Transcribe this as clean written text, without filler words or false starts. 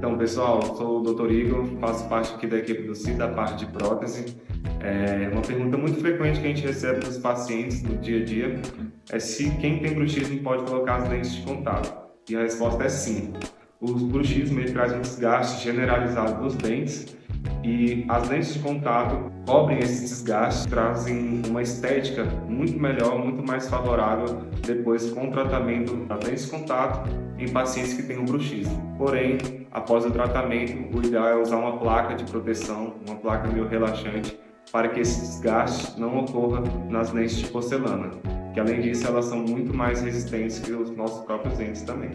Então, pessoal, sou o Dr. Igor, faço parte aqui da equipe do CID, da parte de prótese. Uma pergunta muito frequente que a gente recebe dos pacientes no dia a dia é se quem tem bruxismo pode colocar as lentes de contato. E a resposta é sim. O bruxismo ele traz um desgaste generalizado dos dentes e as lentes de contato cobrem esses desgastes, trazem uma estética muito melhor, muito mais favorável depois com o tratamento das lentes de contato em pacientes que têm o bruxismo. Porém, após o tratamento, o ideal é usar uma placa de proteção, uma placa meio relaxante, para que esse desgaste não ocorra nas lentes de porcelana, que além disso elas são muito mais resistentes que os nossos próprios dentes também.